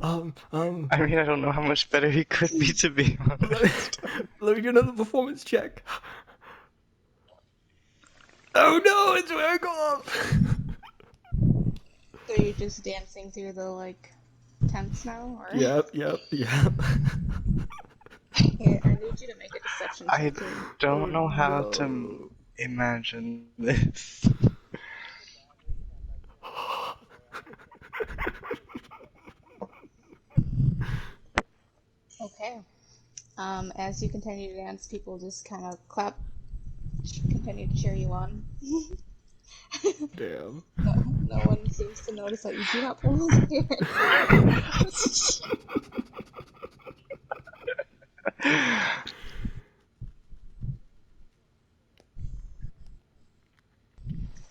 I mean, I don't know how much better he could be, to be let me, honest. let me do another performance check. Oh no, it's wearing off. So you're just dancing through the like tents now, or Yep. here? I need you to make a deception I check too. Oh don't know how to no. imagine this. Okay. As you continue to dance, people just kind of clap, continue to cheer you on. Damn. No one seems to notice that you do not pull those ears.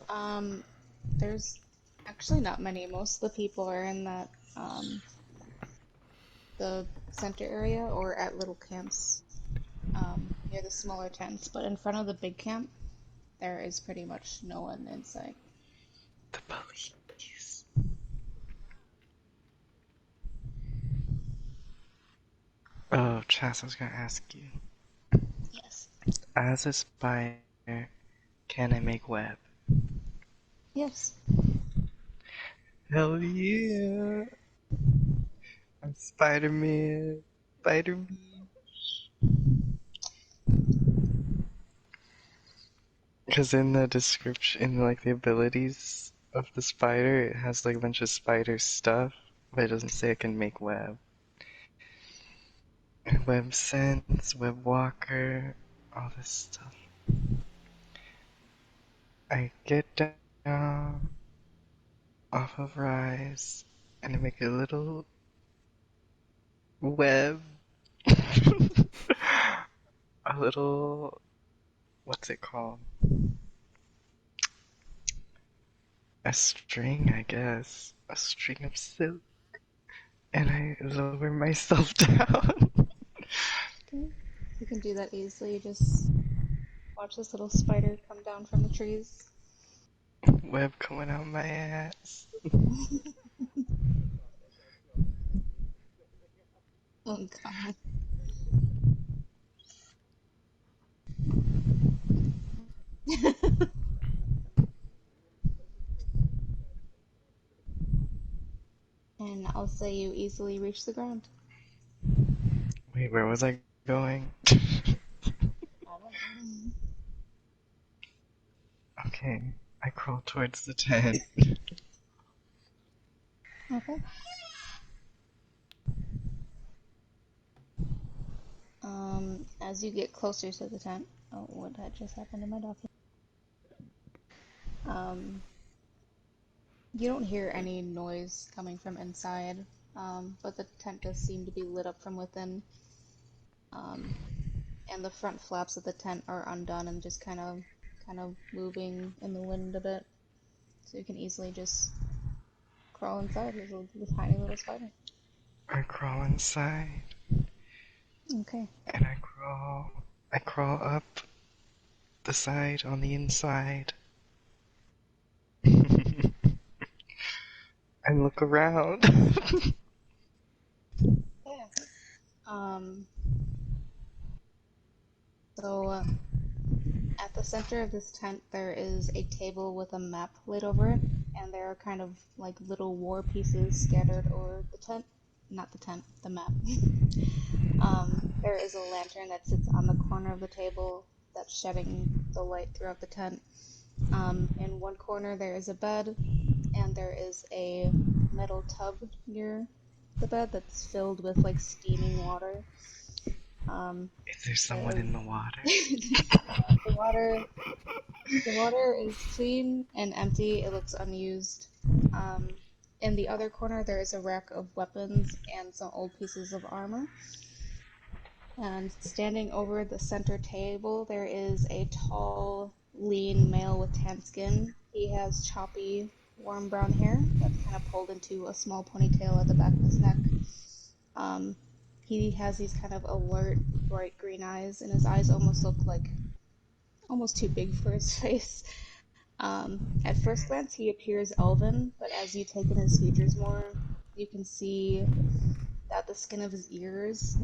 Um, there's actually not many. Most of the people are in that the center area or at little camps near the smaller tents. But in front of the big camp, there is pretty much no one inside. The police. Oh, Chas, I was gonna ask you. Yes. As a spider, can I make web? Yes. Hell yeah! I'm Spider-Man. Spider-Man. Because in the description, in like the abilities of the spider, it has like a bunch of spider stuff, but it doesn't say it can make web. Web sense, web walker, all this stuff. I get down off of Rise and I make a little web. A little, what's it called? A string, I guess. A string of silk. And I lower myself down. Okay. You can do that easily. Just watch this little spider come down from the trees. Web coming out my ass. Oh god. And I'll say you easily reach the ground. Wait, where was I going? I don't know. Okay, I crawl towards the tent. Okay. As you get closer to the tent, oh, what had just happened to my document? Um, you don't hear any noise coming from inside, but the tent does seem to be lit up from within. Um, and the front flaps of the tent are undone and just kind of moving in the wind a bit, so you can easily just crawl inside as a tiny little spider. I crawl inside, Okay. and I crawl up the side on the inside. And look around. Yeah. Um, so at the center of this tent, there is a table with a map laid over it, and there are kind of like little war pieces scattered over the tent. Not the tent, the map. There is a lantern that sits on the corner of the table that's shedding the light throughout the tent. In one corner, there is a bed, and there is a metal tub near the bed that's filled with like steaming water. Um, Is there there someone is in the water? the water. The water is clean and empty. It looks unused. Um, in the other corner, there is a rack of weapons and some old pieces of armor. And standing over the center table, there is a tall, lean male with tan skin. He has choppy, warm brown hair that's kind of pulled into a small ponytail at the back of his neck. Um, he has these kind of alert, bright green eyes, and his eyes almost look like almost too big for his face. At first glance, he appears elven, but as you take in his features more, you can see that the skin of his ears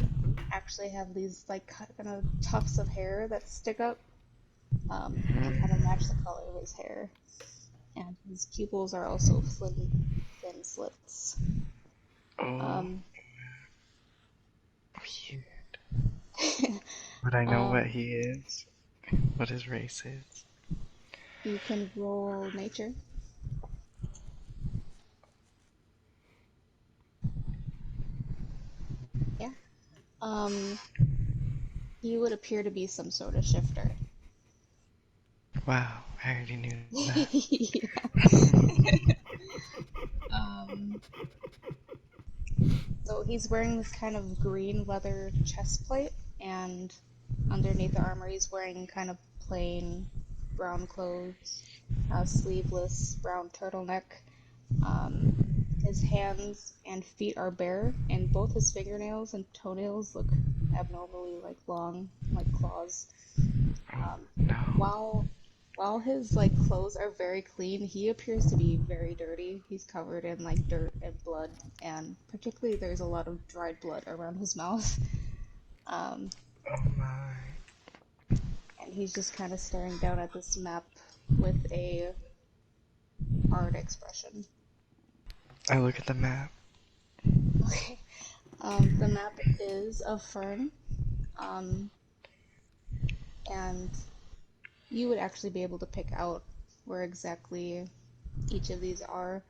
actually have these like kind of tufts of hair that stick up and kind of match the color of his hair. And his pupils are also thin slits. Oh, Um, weird. Would I know what um, he is? What his race is? you can roll nature. Yeah. Um, he would appear to be some sort of shifter. Wow, I already knew that. Yeah. Um, so he's wearing this kind of green leather chest plate, and underneath the armor, he's wearing kind of plain brown clothes, a sleeveless brown turtleneck. Um, his hands and feet are bare, and both his fingernails and toenails look abnormally like long, like claws. Oh, Um, no. while while his like clothes are very clean, he appears to be very dirty. He's covered in like dirt and blood, and particularly there's a lot of dried blood around his mouth. Um, Oh my. and he's just kind of staring down at this map with a hard expression. I look at the map. Okay. The map is of Fern, um, and you would actually be able to pick out where exactly each of these are.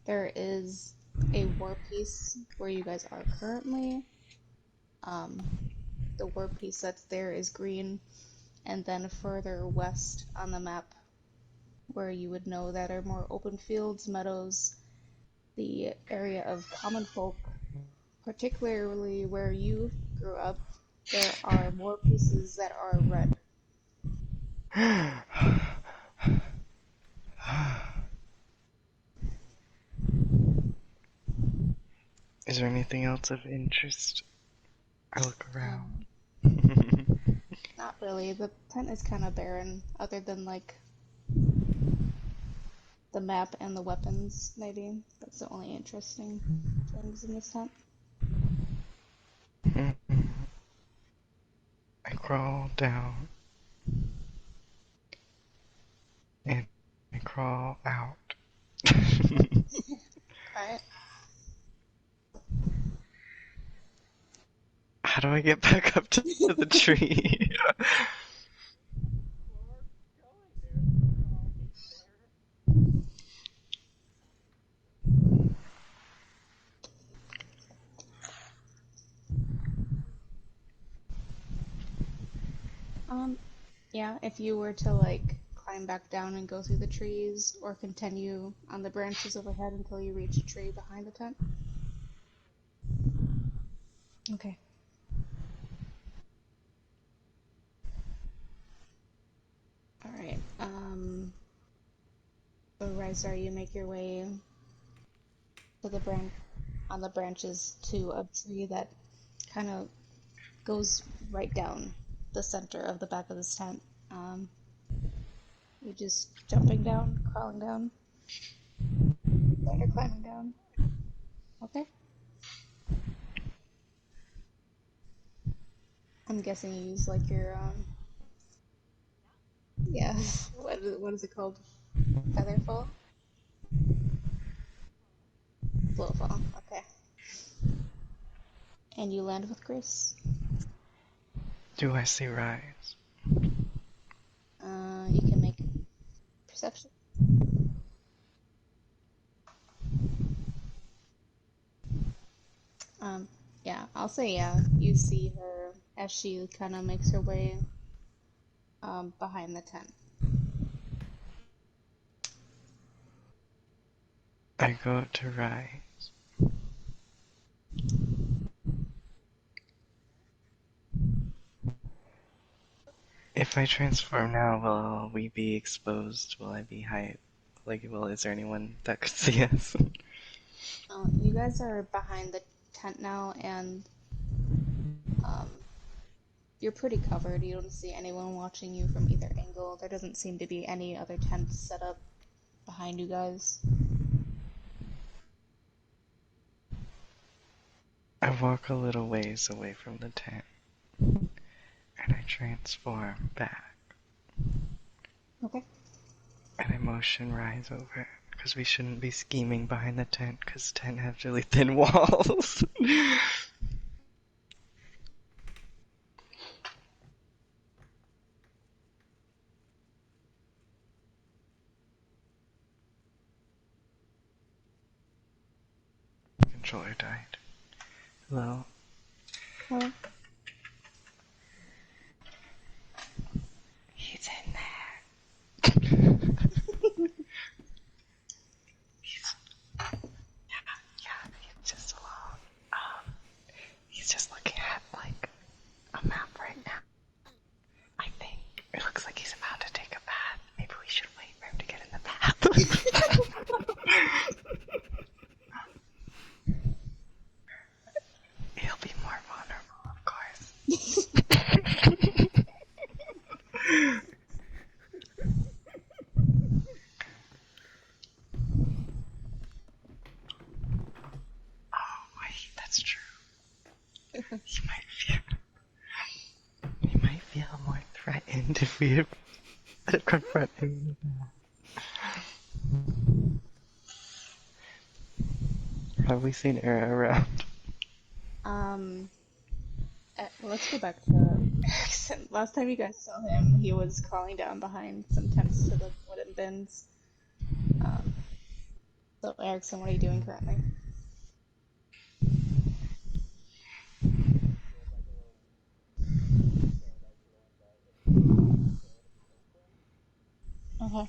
There is a war piece where you guys are currently. Um, the war piece that's there is green, and then further west on the map, where you would know that are more open fields, meadows, the area of common folk, particularly where you grew up, there are war pieces that are red. Is there anything else of interest? I look around. Um, Not really. The tent is kind of barren, other than like the map and the weapons, maybe. That's the only interesting things in this tent. I crawl down and I crawl out. Alright. How do I get back up to the tree? Um, yeah, if you were to like climb back down and go through the trees, or continue on the branches overhead until you reach a tree behind the tent. Okay. Alright. So Rysar, you make your way to the branch on the branches to a tree that kind of goes right down the center of the back of this tent. Um, you just jumping down, crawling down, or climbing down. Okay. I'm guessing you use like your yeah. What is it called? Featherfall? Blowfall. Okay. And you land with grace. Do I see rise? You can make perception. Um, yeah, I'll say yeah. You see her as she kind of makes her way behind the tent. I go up to rise. If I transform now, will we be exposed? Will I be high? Like, is there anyone that could see us? You guys are behind the tent now, and um, you're pretty covered. You don't see anyone watching you from either angle. There doesn't seem to be any other tents set up behind you guys. I walk a little ways away from the tent, and I transform back, Okay. and I motion Rise over, because we shouldn't be scheming behind the tent, because the tent has really thin walls. Controller died. Hello? Hello. He's in there. Yeah, he's just alone. He's just looking at, like, a map right now. I think it looks like he's about to take a bath. Maybe we should wait for him to get in the bath. He'll be more vulnerable, of course. Oh, wait, that's true. He might feel more threatened if we confront him. Have we seen Era around? Um, let's go back to Erickson. Last time you guys saw him, he was crawling down behind some tents to the wooden bins. Um, so Erickson, what are you doing currently? Okay.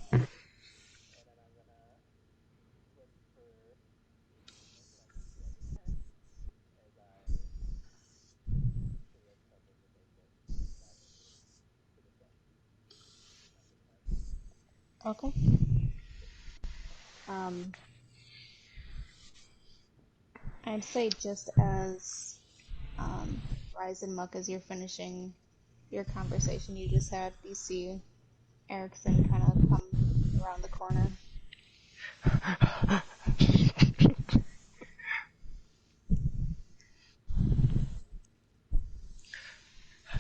Okay. Um, I'd say just as Rise and Muck, as you're finishing your conversation you just had, you see Erickson kind of come around the corner.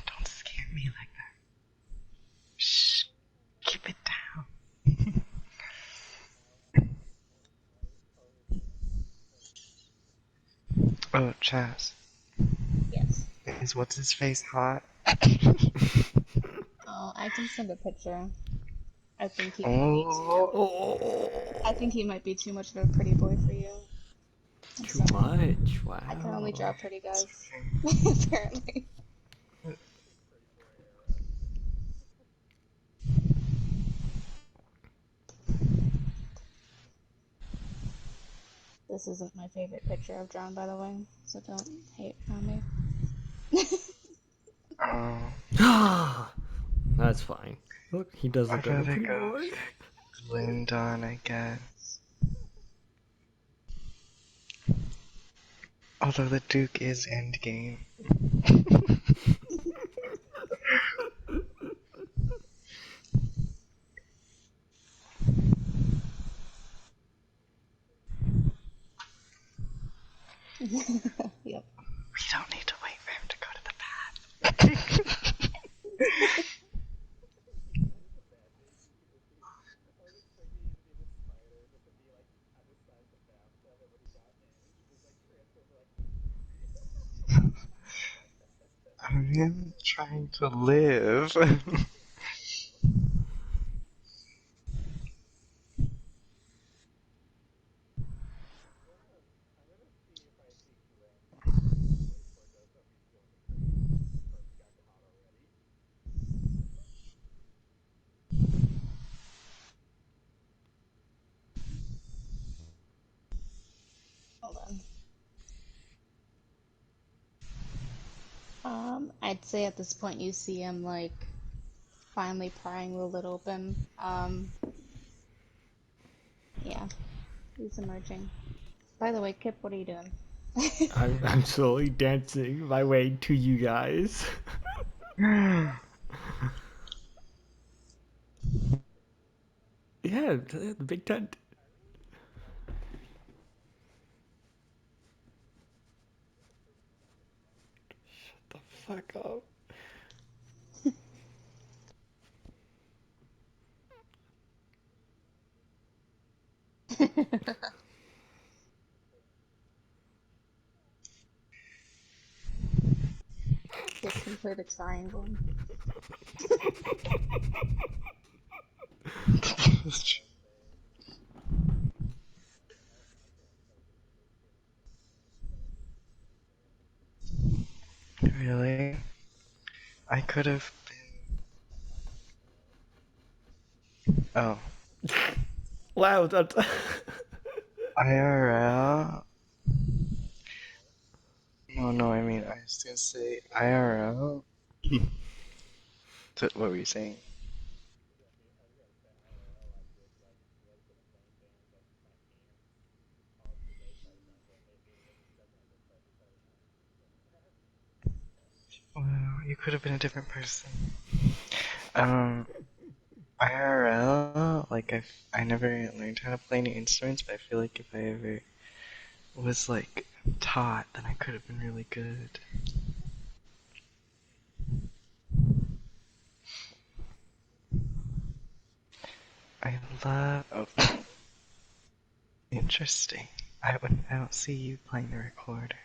Don't scare me like that. Shh. Keep it down. Oh, Chaz. Yes. Is what's his face hot? Oh, I can send a picture. I think he might be Oh. Oh, I think he might be too much of a pretty boy for you. I'm too sorry. much. I can only Wow. draw pretty guys. Apparently. This isn't my favorite picture I've drawn, by the way, so don't hate on me. Oh. That's fine. Look, he does I look like a gotta pretty go boy. Lindon, I guess. Although the Duke is endgame. Yep. We don't need to wait for him to go to the bath. I'm trying to live. Hold on. I'd say at this point you see him like finally prying the lid open. Yeah, he's emerging. By the way, Kip, what are you doing? I'm slowly dancing my way to you guys. Yeah, the big tent. fuck up. Kids can play the triangle. Really? I could have been. Oh. Wow, that's. IRL? No, I mean, I was gonna say IRL. What were you saying? Well, you could have been a different person. Um, IRL, like I never learned how to play any instruments, but I feel like if I ever was like taught, then I could have been really good. I love. Oh, interesting. I don't see you playing the recorder.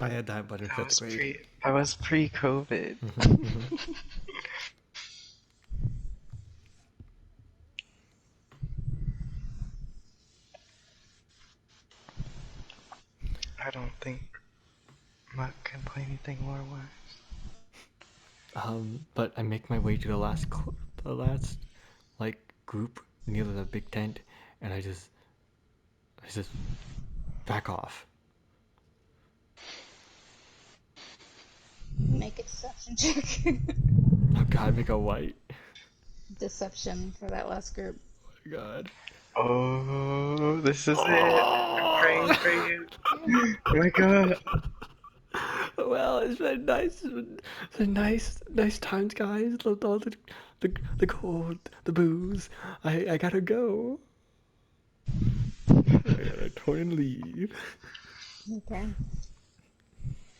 I had that, but in fifth grade. I was pre-COVID. I don't think Mutt can play anything more worse. But I make my way to the last like group near the big tent, and I just back off. Make a deception check. Oh God, make a white. Deception for that last group. Oh my God. Oh, this is it. I'm praying for you. Oh my god. Well, it's been nice. It's been nice times, guys. Loved all the cold, the booze. I gotta go. I gotta turn and leave. Okay.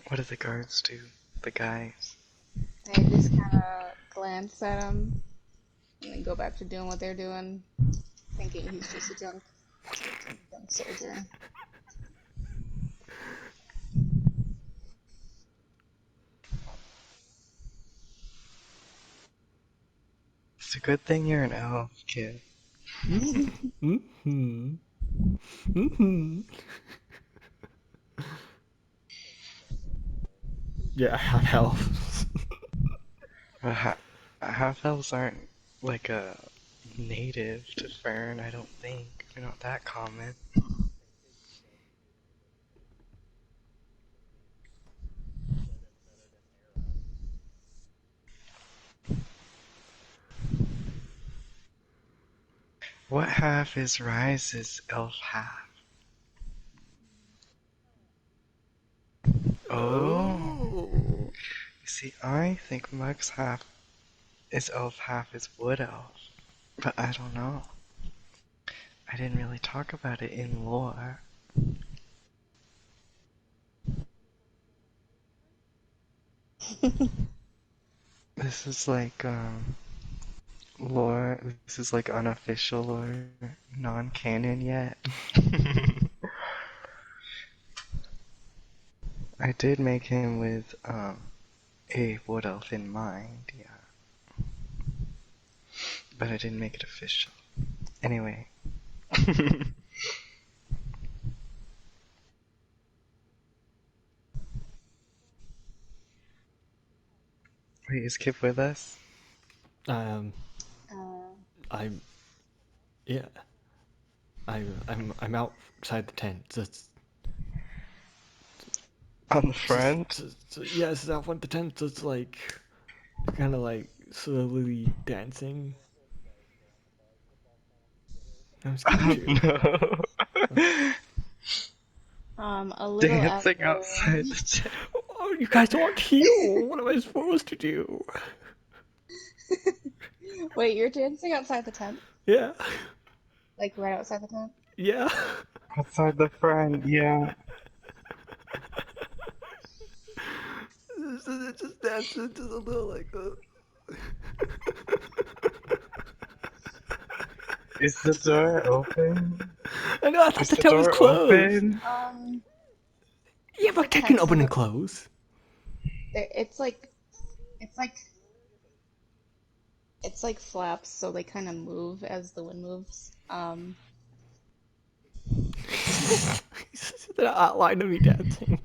What do the guards do? The guys. They just kind of glance at him and then go back to doing what they're doing, thinking he's just a drunk soldier. It's a good thing you're an elf, kid. Mm-hmm. Mm-hmm. Yeah, half elves. Half elves aren't like a native to Fern, I don't think. They're not that common. What half is Rise's elf half? Oh. Oh. You see, I think Mug's half is elf, half is wood elf. But I don't know. I didn't really talk about it in lore. This is like, lore. This is like unofficial lore, non-canon yet. I did make him with, a wood elf in mind, yeah. But I didn't make it official. Anyway. Wait, is Kip with us? Um, Uh, I'm yeah. I'm outside the tent. Just On the front? yes, out front the tent. Just like kind of like slowly dancing. I'm scared too. No. A little dancing after. outside the tent. Oh, you guys aren't here. What am I supposed to do? Wait, you're dancing outside the tent? Yeah, Like right outside the tent? yeah. Outside the front, yeah. It's just dancing, just a little like. Is the door open? I know. I thought Is the the tent was door closed. open? Yeah, but tent can Depends on open and the. close. It's like it's like flaps, so they kind of move as the wind moves. It's just an outline of me dancing.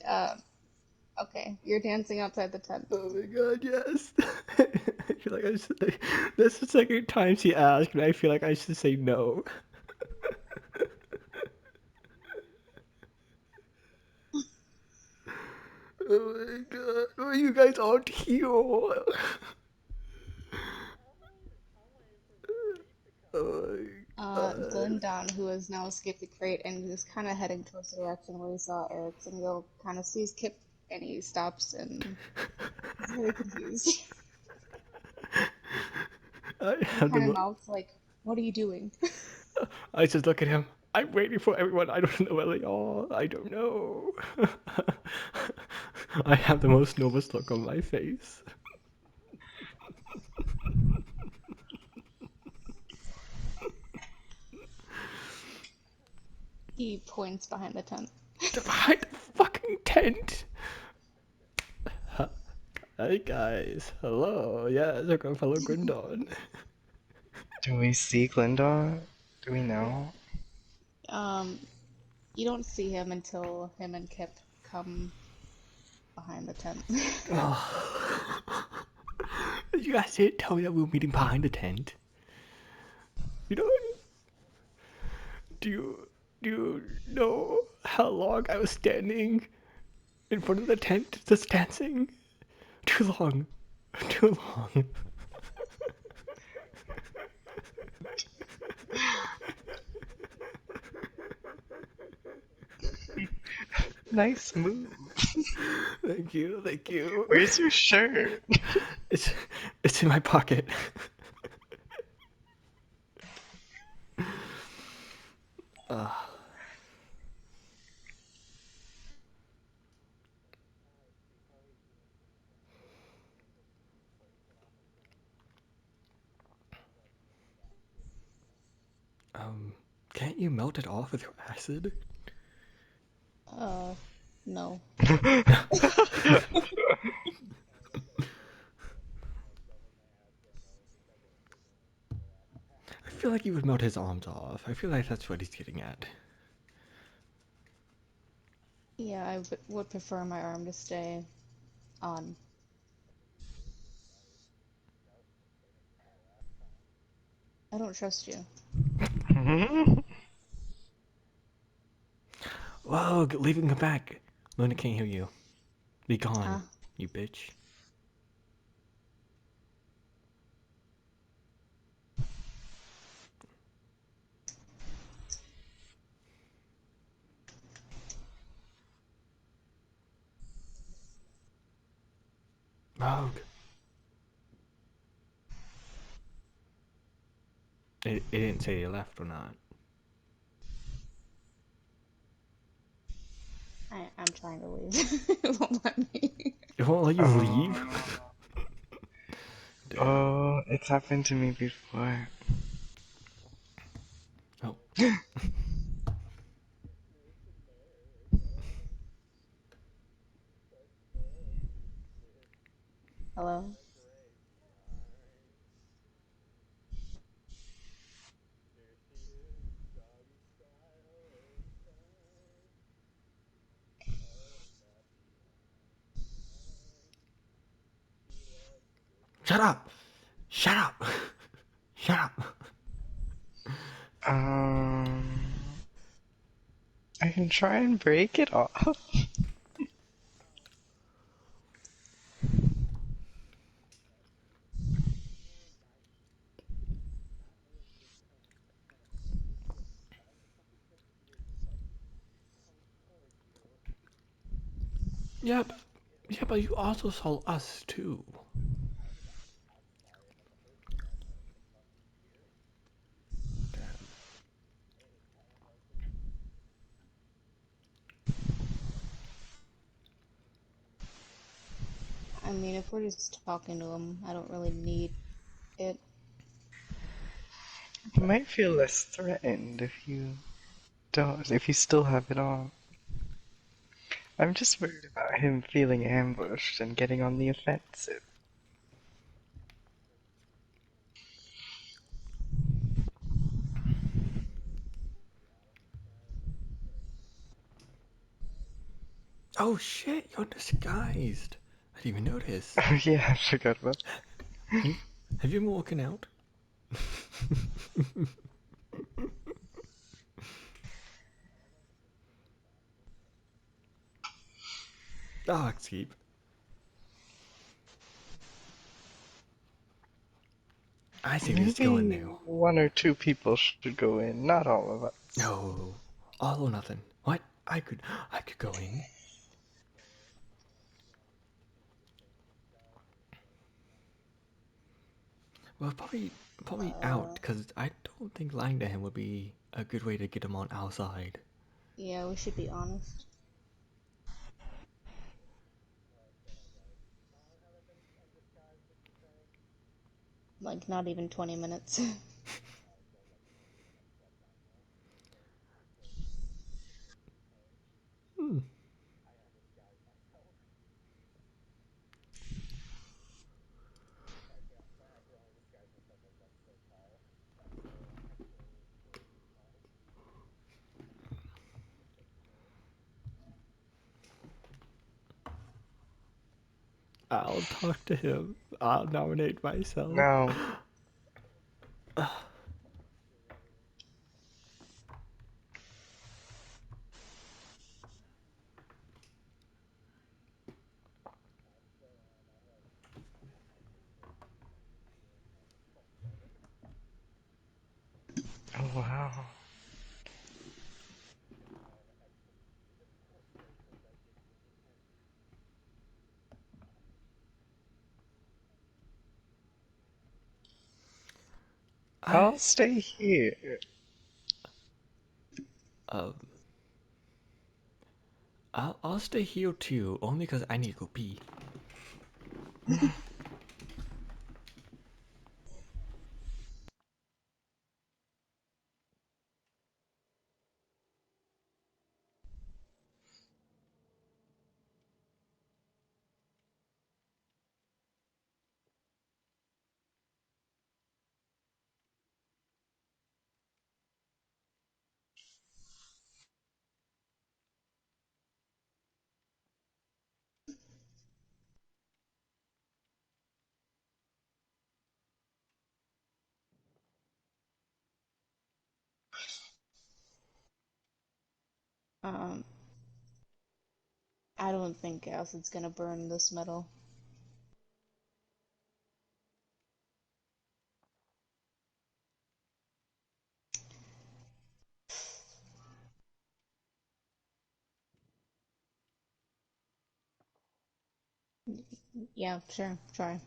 And okay, you're dancing outside the tent. Oh my god, yes. I feel like I should. That's the second time she asked, and I feel like I should say no. Oh my god, oh, you guys aren't here. Oh my god. Glendown, who has now escaped the crate and is kind of heading towards the direction where he saw Erickson go, kind of sees Kip and he stops and he's very confused. I He have the kind of mo- mouths like, "What are you doing?" I just look at him. I'm waiting for everyone. I don't know where they are. I don't know. I have the most nervous look on my face. He points behind the tent. Behind the fucking tent. Hey guys, hello. Yes, our good fellow Grindon. Do we see Glinda? Do we know? You don't see him until him and Kip come behind the tent. You guys didn't tell me that we were meeting behind the tent. You know, do you know how long I was standing in front of the tent just dancing? Too long. Too long. Nice move. Thank you, thank you. Where's your shirt? It's it's in my pocket. Can't you melt it off with your acid? No. I feel like you would melt his arms off. I feel like that's what he's getting at. Yeah, I would prefer my arm to stay on. I don't trust you. Whoa, leave and come back. Luna can't hear you. Be gone, Ah. you bitch. Rogue. It didn't say you left or not. I'm trying to leave. It won't let me. It won't let you leave? Oh, it's happened to me before. Oh. Hello? Shut up! Shut up! Shut up! I can try and break it off. Yeah, yeah, but you also saw us too. Damn. I mean, if we're just talking to him, I don't really need it. You might feel less threatened if you still have it on. I'm just worried about him feeling ambushed and getting on the offensive. Oh shit, you're disguised. I didn't even notice. Oh yeah, I forgot about You, have you been walking out? Ah, keep. I say we just go in Maybe now. one or two people should go in, not all of us. No, all or nothing. What? I could go in. Well, probably out, Uh, because I don't think lying to him would be a good way to get him on our side. yeah, we should be honest. Like, not even 20 minutes. Hmm. I'll talk to him. I'll nominate myself. No. Oh wow. I'll I stay here. um I'll stay here too, only because I need to go pee. um, I don't think acid's gonna burn this metal. Yeah, sure, try.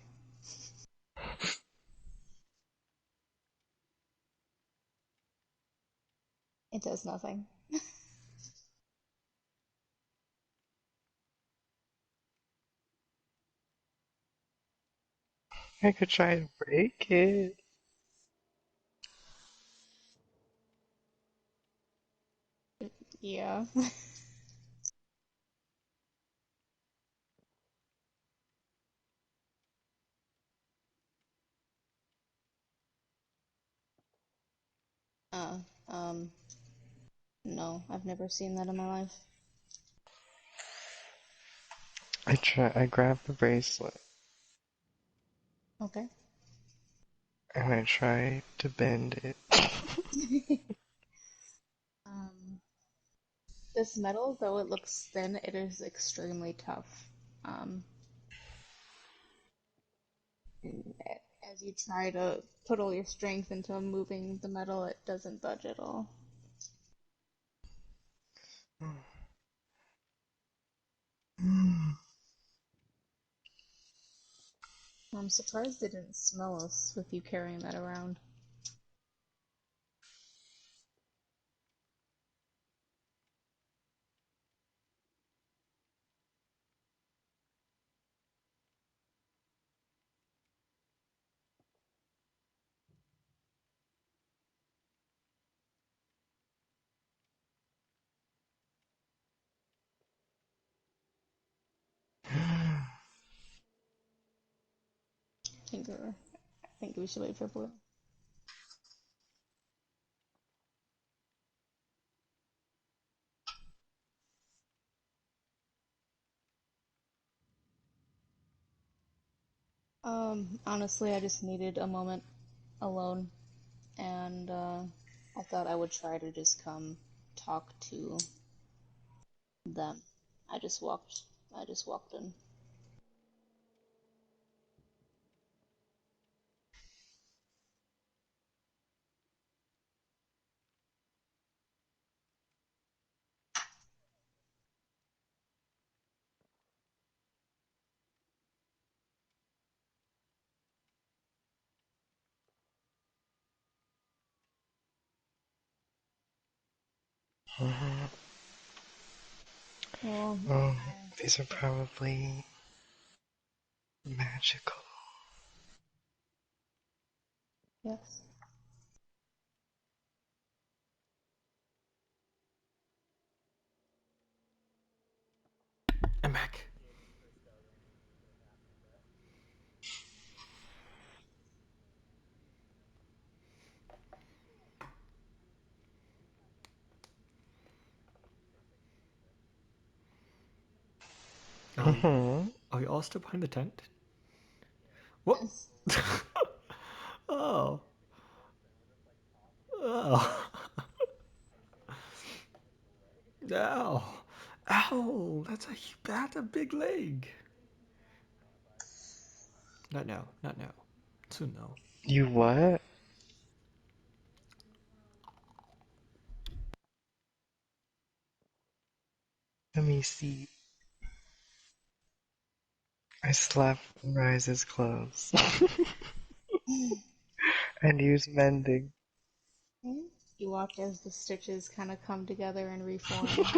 It does nothing. I could try to break it. Yeah. Uh, um, no, I've never seen that in my life. I grab the bracelet Okay. and I try to bend it. Um, this metal, though it looks thin, it is extremely tough. Um, as you try to put all your strength into moving the metal, it doesn't budge at all. I'm surprised they didn't smell us with you carrying that around. I think we should wait for Blue. Honestly, I just needed a moment alone, and I thought I would try to just come talk to them. I just walked. I just walked in. Mhm. Well, Oh, these are probably magical. yes. I'm back. Mhm. Are you all still behind the tent? What? Yes. Oh. Oh. Ow. Ow. That's a big leg. Not now. Not now. Soon though. You what? Let me see. I slapped Rise's clothes and used mending. You watch as the stitches kind of come together and reform. Fill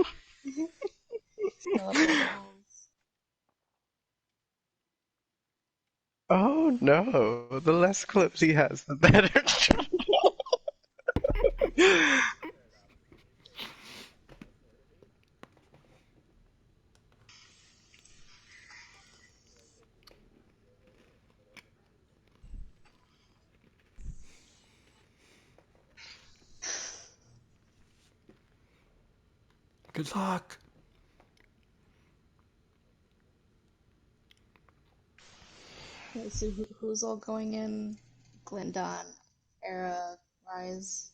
up all the holes. Oh no, the less clothes he has, the better. Good luck. Okay, so who's all going in? Glendon, Era, Rise.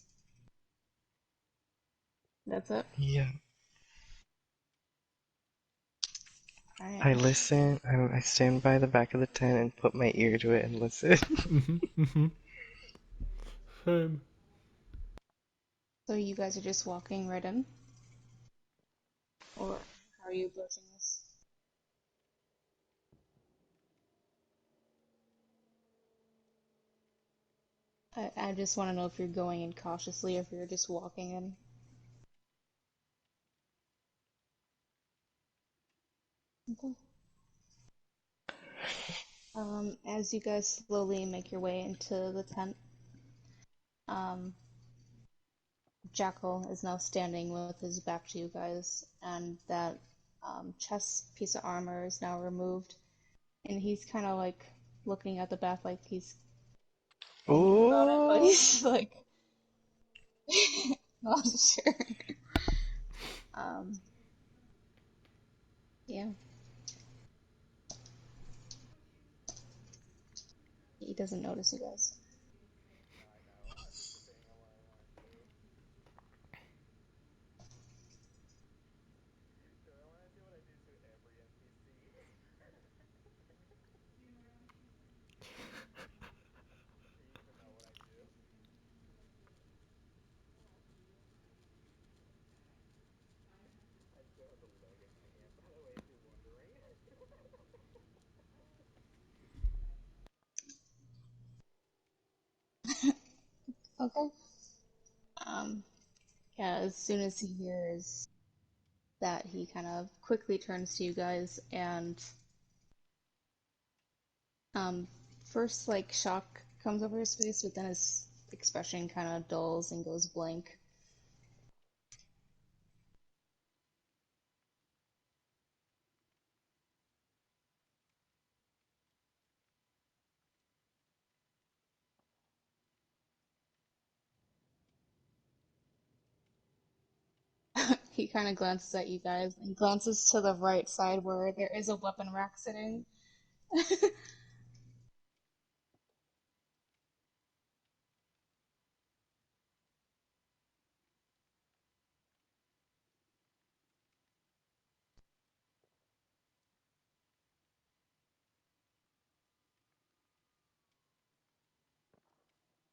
That's it? Yeah. I Alright. listen, I stand by the back of the tent and put my ear to it and listen. Same. So you guys are just walking right in? Or how are you approaching this? I just want to know if you're going in cautiously or if you're just walking in. Okay. As you guys slowly make your way into the tent, um, Jackal is now standing with his back to you guys, and that chest piece of armor is now removed, and he's kind of like looking at the back like he's thinking about it, but Ooh. he's like not sure. Um, yeah, he doesn't notice you guys. Okay. Um, yeah, as soon as he hears that, he kind of quickly turns to you guys and um, first like shock comes over his face, but then his expression kind of dulls and goes blank. He kind of glances at you guys and glances to the right side where there is a weapon rack sitting.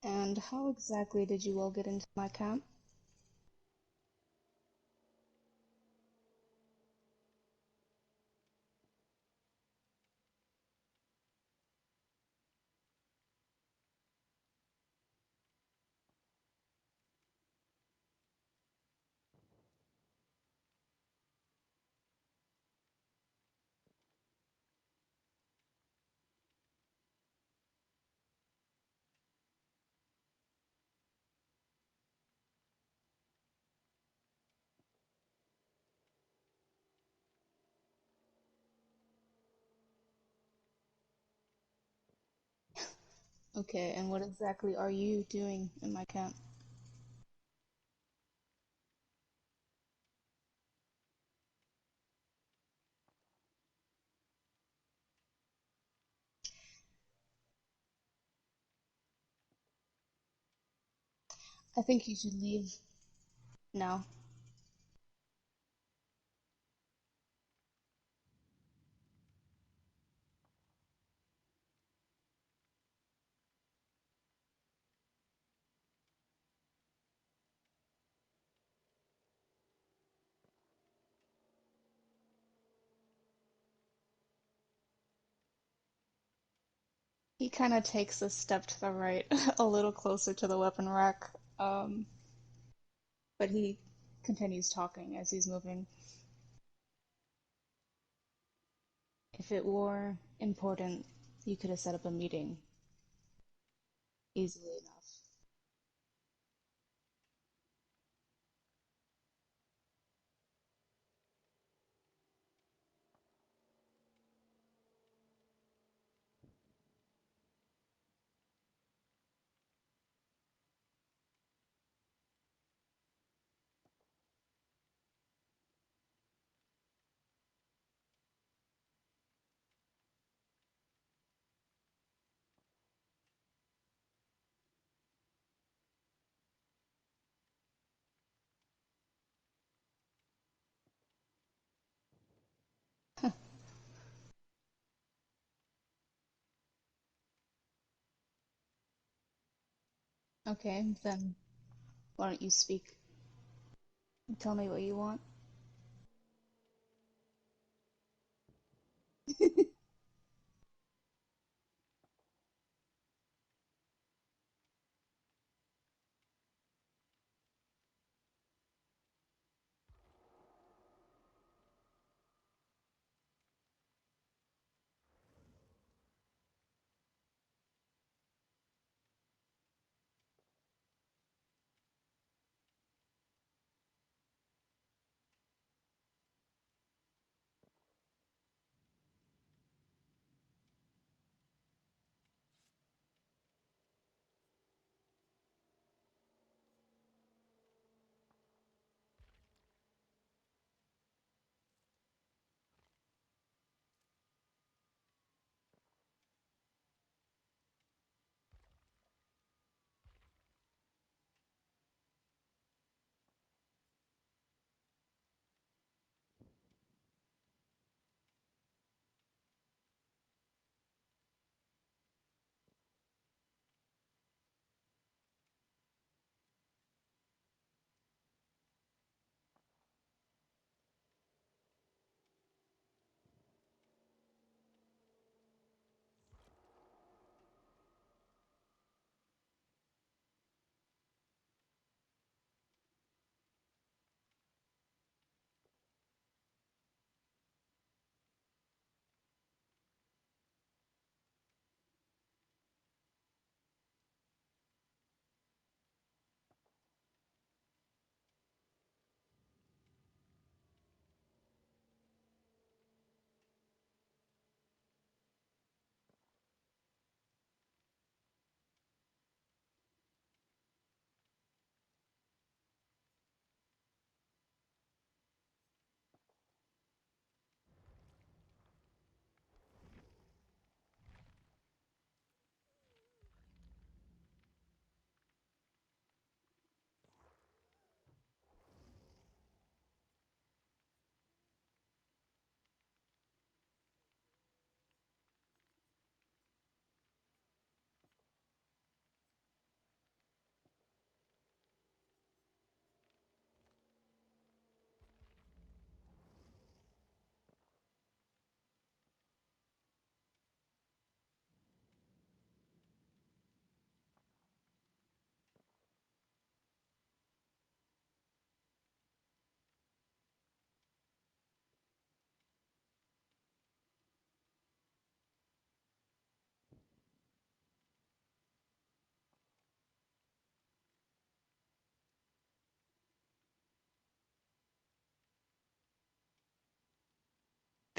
And how exactly did you all get into my camp? Okay, and what exactly are you doing in my camp? I think you should leave now. He kind of takes a step to the right, a little closer to the weapon rack, but he continues talking as he's moving. If it were important, you could have set up a meeting easily enough. Okay, then why don't you speak? Tell me what you want.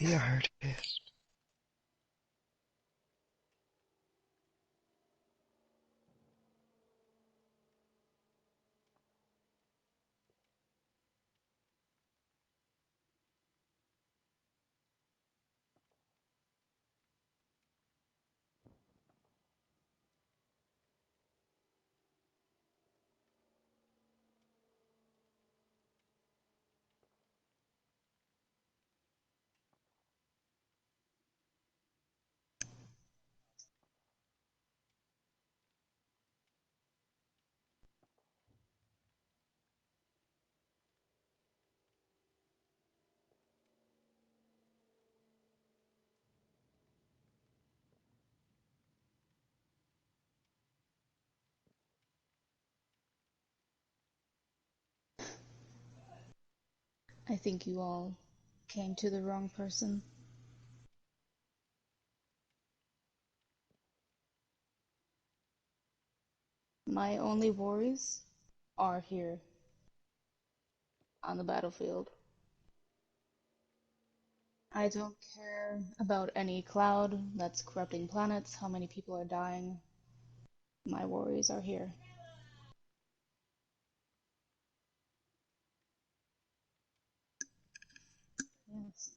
the artist. I think you all came to the wrong person. My only worries are here on the battlefield. I don't care about any cloud that's corrupting planets, how many people are dying. My worries are here. Yes.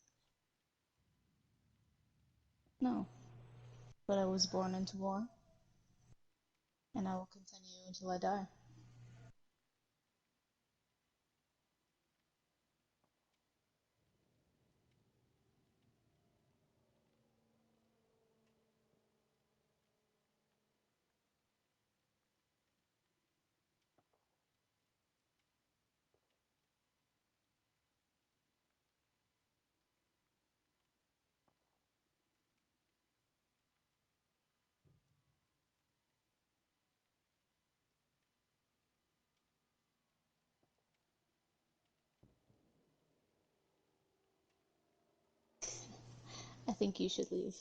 No. But I was born into war, and I will continue until I die. I think you should leave.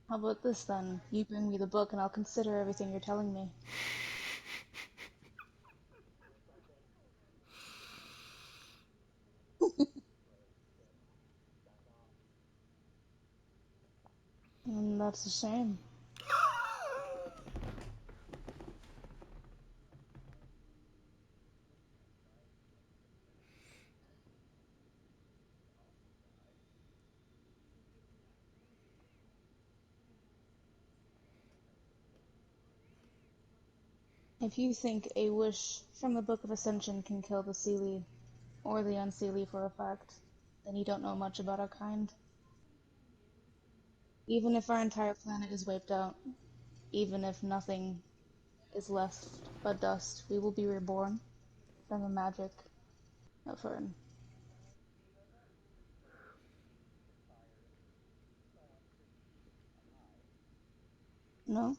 How about this then? You bring me the book and I'll consider everything you're telling me. And that's a shame. If you think a wish from the Book of Ascension can kill the Seelie, or the Unseelie for a fact, then you don't know much about our kind. Even if our entire planet is wiped out, even if nothing is left but dust, we will be reborn from the magic of Fern. No?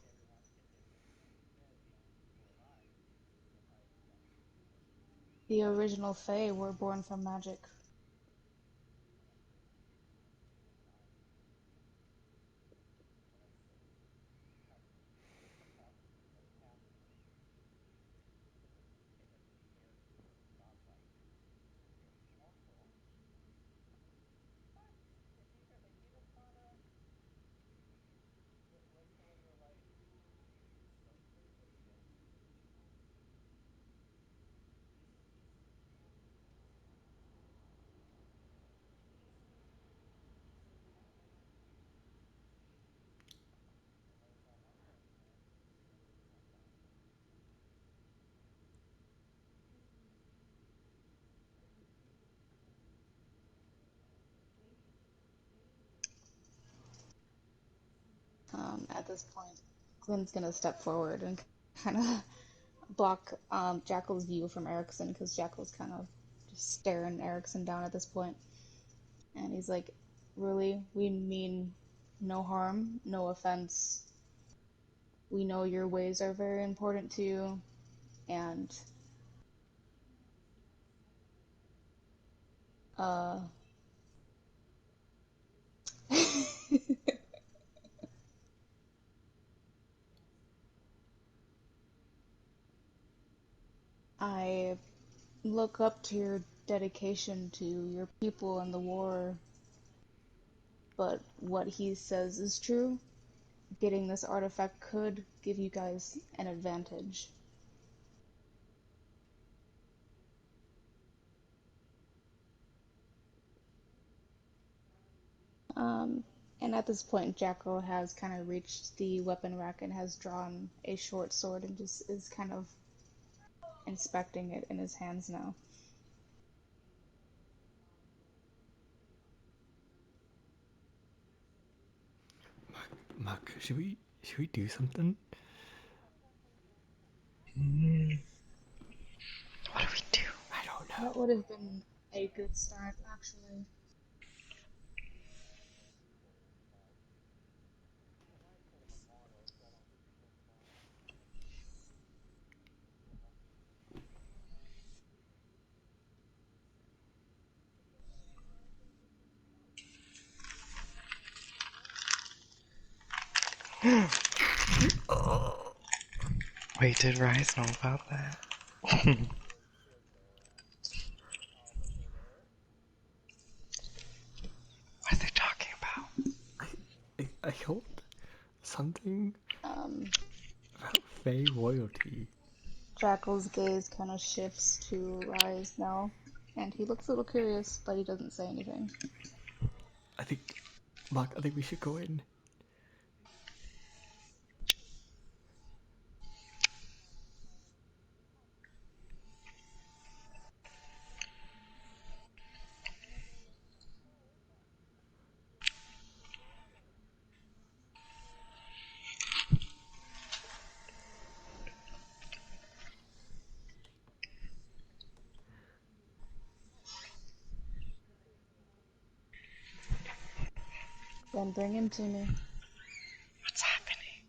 The original Fae were born from magic. At this point, Glenn's gonna step forward and kind of block Jackal's view from Erickson because Jackal's kind of just staring Erickson down at this point. And he's like, really? We mean no harm, no offense. We know your ways are very important to you, and uh I look up to your dedication to your people and the war, but what he says is true. Getting this artifact could give you guys an advantage. Um, and at this point, Jackal has kind of reached the weapon rack and has drawn a short sword and just is kind of inspecting it in his hands now. Muck, should we do something? What do we do? I don't know. That would have been a good start, actually. Wait, did Rise know about that? What are they talking about? I hope something Um, about Fey royalty. Jackal's gaze kind of shifts to Rise now, and he looks a little curious, but he doesn't say anything. I think, Muck, I think we should go in. Then bring him to me. What's happening?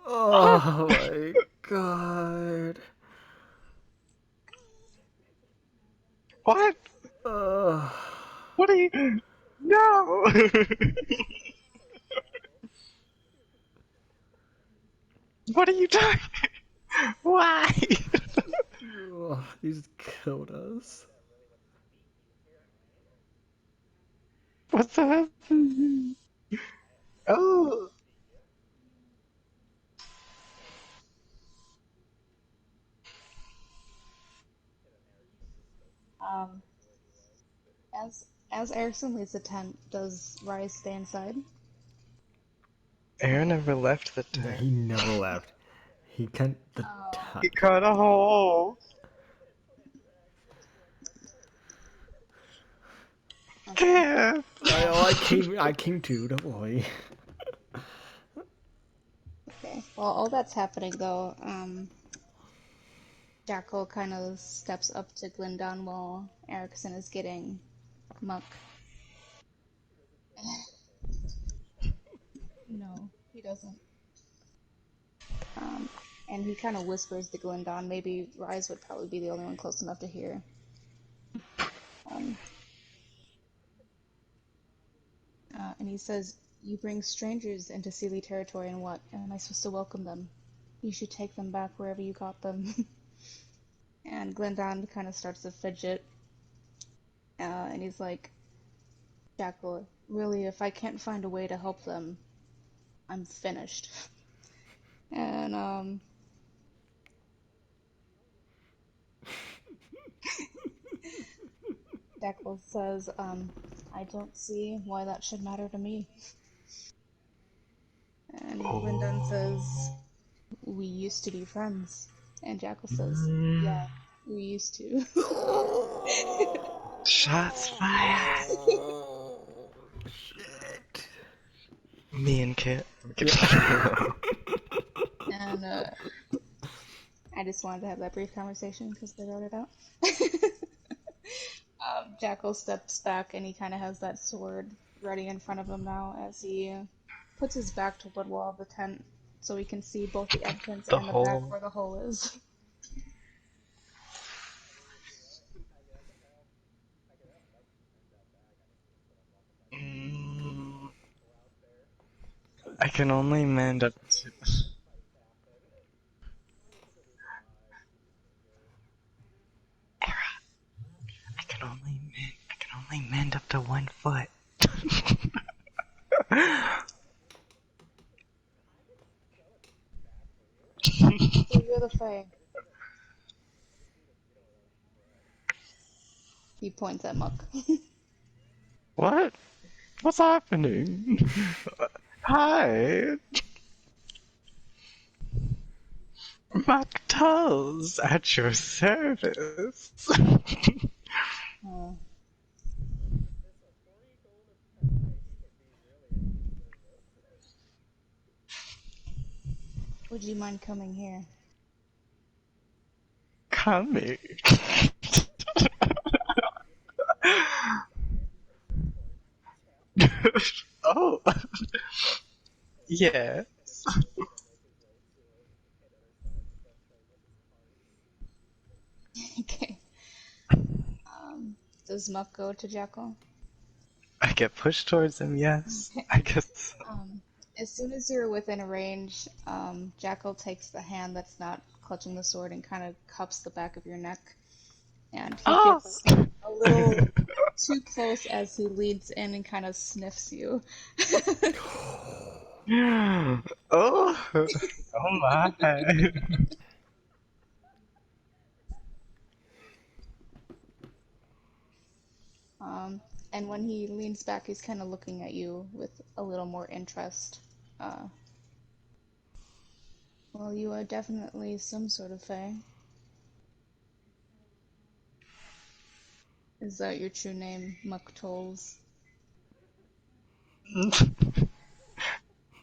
Oh my god. What? Uh, What are you? No! What are you doing? Why? he just killed us. What's happening? Oh! Um, as Erickson leaves the tent, does Rise stay inside? Aaron never left the No, tent. he never left. He can't. Oh, He cut a hole. okay. Yeah. I came too. Don't worry. Okay. Well, all that's happening though, Jackal kind of steps up to Glyndon while Erickson is getting Muck. No, he doesn't. Um, and he kind of whispers to Glyndon. Maybe Rise would probably be the only one close enough to hear. Um, and he says, "You bring strangers into Sealy territory, and what? Am I supposed to welcome them? You should take them back wherever you got them." And Glyndon kind of starts to fidget, and he's like, "Jackal, really, if I can't find a way to help them, I'm finished." And Jackal says, "I don't see why that should matter to me." And Glyndon says, Oh. "We used to be friends." And Jackal says, "Yeah, we used to." Shots fired. Shit. Me and Kit. Yeah. And I just wanted to have that brief conversation because they wrote it out. Jackal steps back and he kind of has that sword ready in front of him now as he puts his back to the wall of the tent so he can see both the entrance The and the back whole. where the hole is. Mm, I can only mend up to. Era, I can only mend up to 1 foot. So you're the Fae. He points at Muck. What? What's happening? Hi, Mactels at your service. uh, would you mind coming here? Coming. Oh, yes. Okay. Does Muck go to Jackal? I get pushed towards him, yes. Okay. I guess. As soon as you're within a range, Jackal takes the hand that's not clutching the sword and kind of cups the back of your neck. And he Oh! gets a little too close as he leads in and kind of sniffs you. Oh! Oh my. Um, and when he leans back, he's kind of looking at you with a little more interest. Uh, well, you are definitely some sort of Fae. Is that your true name, Muck Tolls?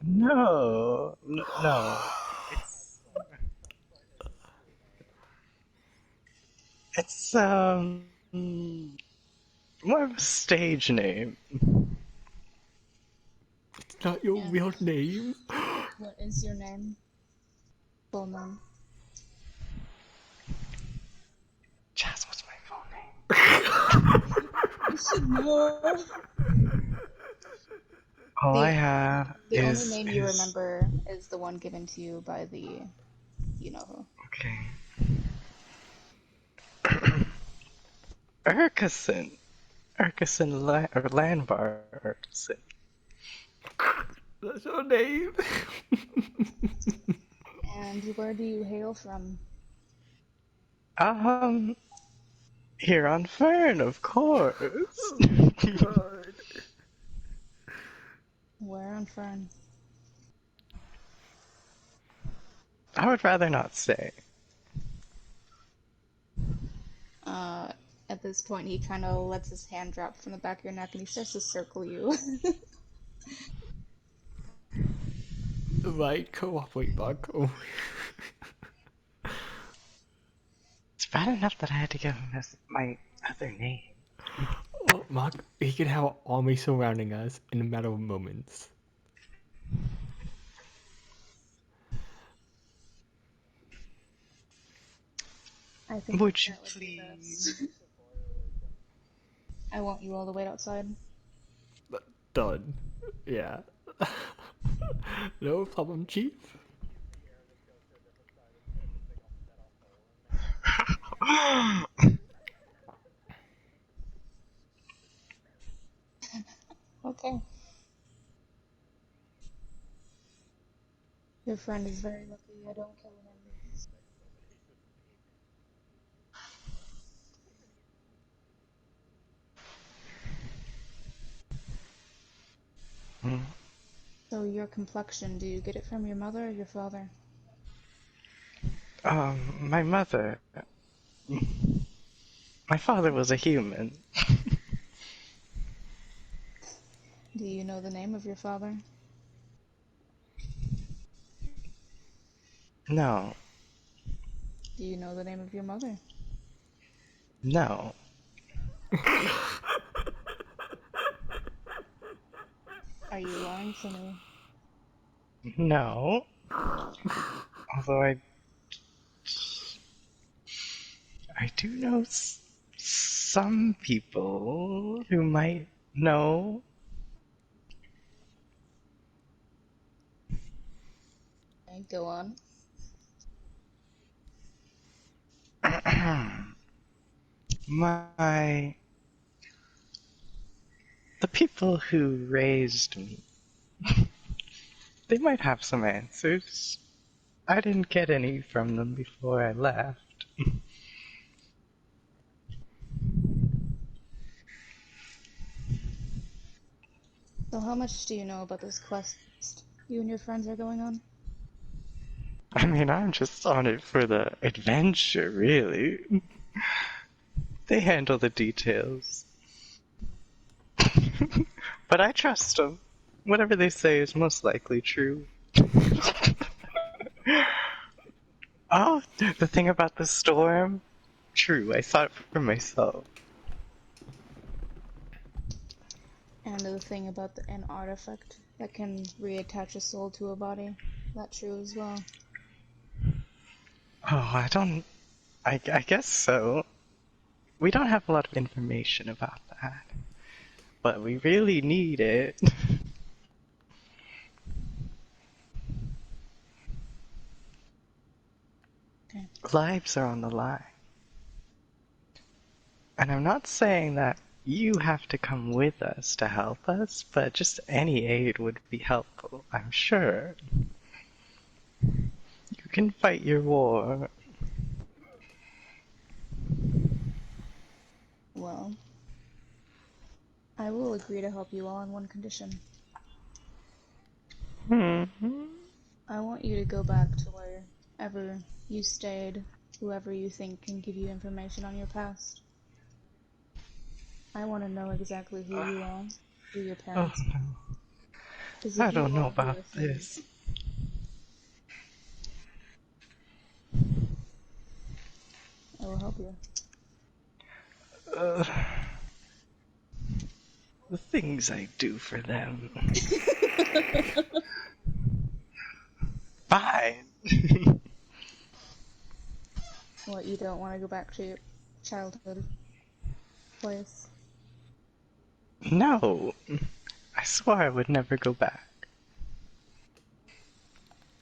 No. No. It's, more of a stage name. It's not your And real name. what is your name? Full name. Jazz, what's my full name? You should know. All I The have the only is name you his. remember is the one given to you by the you know who. Okay. Urkison. Or Landbar. That's your name. And where do you hail from? Um, here on Fern, of course. Oh god. Where on Fern? I would rather not say. Uh, at this point, he kind of lets his hand drop from the back of your neck and he starts to circle you. Right, cooperate, bud. It's bad enough that I had to give him my other name. Oh, Mark, he can have an army surrounding us in a matter of moments. I think Would you that would be please? best. I want you all to wait outside. Done. Yeah. No problem, Chief. Okay. Your friend is very lucky I don't kill him. So your complexion, do you get it from your mother or your father? My mother. My father was a human. Do you know the name of your father? No. Do you know the name of your mother? No. Are you lying to me? No. Although I do know some people who might know. Okay, go on. My the people who raised me, they might have some answers. I didn't get any from them before I left. So how much do you know about this quest you and your friends are going on? I mean, I'm just on it for the adventure, really. They handle the details. But I trust them. Whatever they say is most likely true. Oh, the thing about the storm? True, I saw it for myself. And the thing about an artifact that can reattach a soul to a body. That true as well. Oh, I guess so. We don't have a lot of information about that. But we really need it. Okay. Lives are on the line. And I'm not saying that you have to come with us to help us, but just any aid would be helpful, I'm sure. You can fight your war. Well, I will agree to help you all on one condition. Hmm. I want you to go back to wherever you stayed, whoever you think can give you information on your past. I want to know exactly who you are, who your Oh, parents are. Because I if you don't know are about with me, this. I will help you. Uh, the things I do for them. Fine. What, you don't want to go back to your childhood place? No. I swore I would never go back.